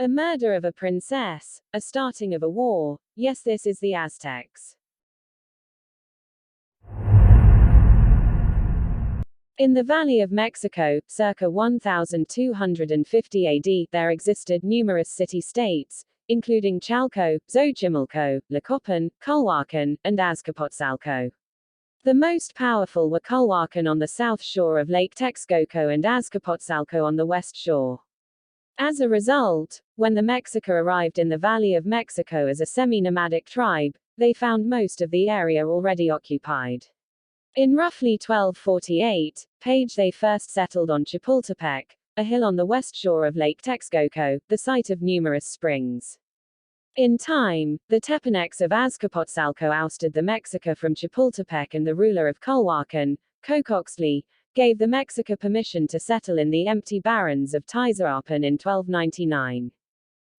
A murder of a princess, a starting of a war. Yes, this is the Aztecs. In the Valley of Mexico, circa 1250 AD, there existed numerous city-states, including Chalco, Xochimilco, Tlacopan, Culhuacan, and Azcapotzalco. The most powerful were Culhuacan on the south shore of Lake Texcoco and Azcapotzalco on the west shore. As a result, when the Mexica arrived in the Valley of Mexico as a semi-nomadic tribe, they found most of the area already occupied. In roughly 1248, they first settled on Chapultepec, a hill on the west shore of Lake Texcoco, the site of numerous springs. In time, the Tepanecs of Azcapotzalco ousted the Mexica from Chapultepec, and the ruler of Culhuacan, Cocoxtli, gave the Mexica permission to settle in the empty barrens of Tizarapan in 1299.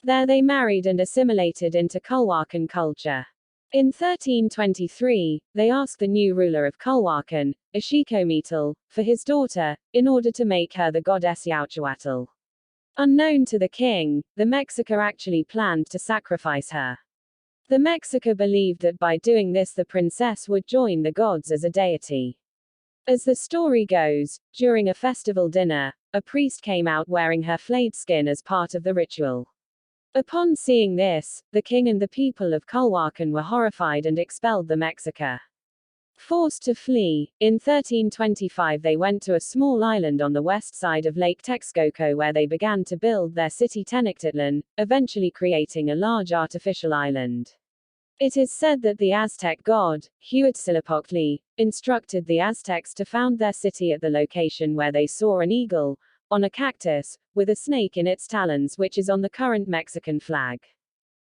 There they married and assimilated into Culhuacan culture. In 1323, they asked the new ruler of Culhuacan, Ixcomitl, for his daughter, in order to make her the goddess Yauchuatl. Unknown to the king, the Mexica actually planned to sacrifice her. The Mexica believed that by doing this the princess would join the gods as a deity. As the story goes, during a festival dinner, a priest came out wearing her flayed skin as part of the ritual. Upon seeing this, the king and the people of Culhuacan were horrified and expelled the Mexica. Forced to flee, in 1325 they went to a small island on the west side of Lake Texcoco where they began to build their city Tenochtitlan, eventually creating a large artificial island. It is said that the Aztec god, Huitzilopochtli, instructed the Aztecs to found their city at the location where they saw an eagle, on a cactus, with a snake in its talons, which is on the current Mexican flag.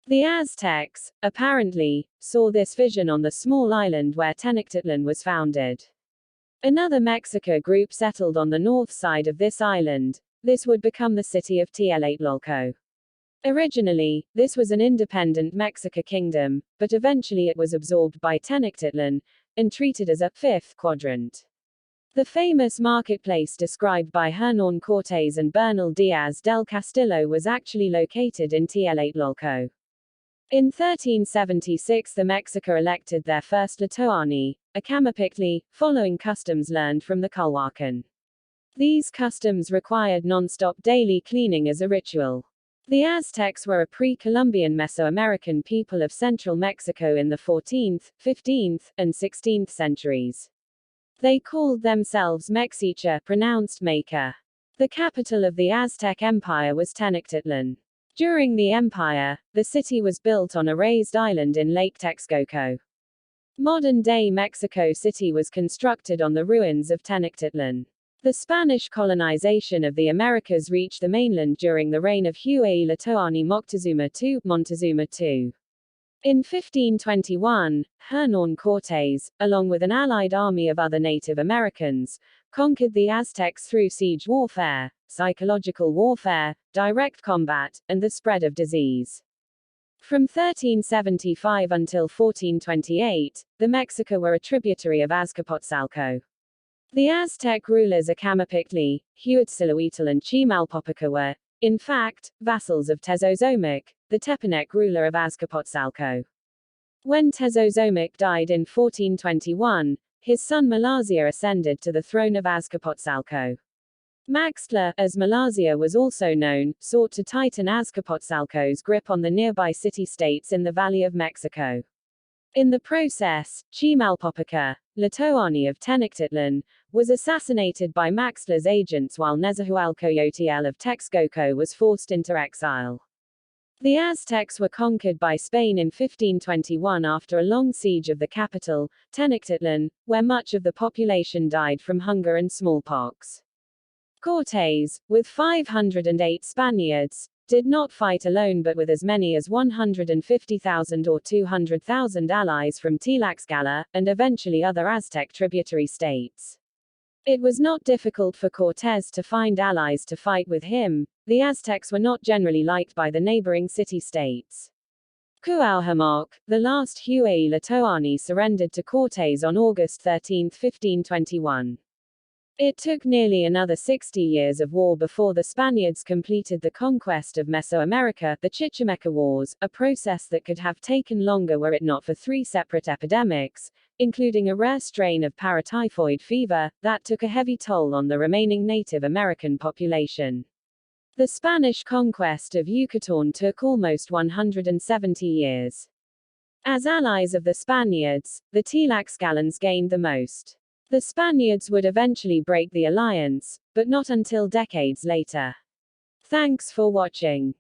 The Aztecs, apparently, saw this vision on the small island where Tenochtitlan was founded. Another Mexica group settled on the north side of this island. This would become the city of Tlatelolco. Originally, this was an independent Mexica kingdom, but eventually it was absorbed by Tenochtitlan, and treated as a fifth quadrant. The famous marketplace described by Hernán Cortés and Bernal Díaz del Castillo was actually located in Tlatelolco. In 1376 the Mexica elected their first Tlatoani, a Camapictli, following customs learned from the Culhuacan. These customs required non-stop daily cleaning as a ritual. The Aztecs were a pre-Columbian Mesoamerican people of central Mexico in the 14th, 15th, and 16th centuries. They called themselves Mexica, pronounced Meca. The capital of the Aztec Empire was Tenochtitlan. During the empire, the city was built on a raised island in Lake Texcoco. Modern-day Mexico City was constructed on the ruins of Tenochtitlan. The Spanish colonization of the Americas reached the mainland during the reign of Huey Tlatoani Moctezuma II, Montezuma II. In 1521, Hernán Cortés, along with an allied army of other Native Americans, conquered the Aztecs through siege warfare, psychological warfare, direct combat, and the spread of disease. From 1375 until 1428, the Mexica were a tributary of Azcapotzalco. The Aztec rulers Acamapictli, Huitzilopochtli and Chimalpopoca were, in fact, vassals of Tezozomoc, the Tepanec ruler of Azcapotzalco. When Tezozomoc died in 1421, his son Malazia ascended to the throne of Azcapotzalco. Maxtla, as Malazia was also known, sought to tighten Azcapotzalco's grip on the nearby city-states in the Valley of Mexico. In the process, Chimalpopoca, Tlatoani of Tenochtitlan, was assassinated by Maxtla's agents while Nezahualcoyotl of Texcoco was forced into exile. The Aztecs were conquered by Spain in 1521 after a long siege of the capital, Tenochtitlan, where much of the population died from hunger and smallpox. Cortés, with 508 Spaniards, did not fight alone but with as many as 150,000 or 200,000 allies from Tlaxcala, and eventually other Aztec tributary states. It was not difficult for Cortés to find allies to fight with him. The Aztecs were not generally liked by the neighboring city-states. Cuauhtémoc, the last Huey Tlatoani, surrendered to Cortés on August 13, 1521. It took nearly another 60 years of war before the Spaniards completed the conquest of Mesoamerica, the Chichimeca Wars, a process that could have taken longer were it not for three separate epidemics, including a rare strain of paratyphoid fever, that took a heavy toll on the remaining Native American population. The Spanish conquest of Yucatan took almost 170 years. As allies of the Spaniards, the Tlaxcalans gained the most. The Spaniards would eventually break the alliance, but not until decades later. Thanks for watching.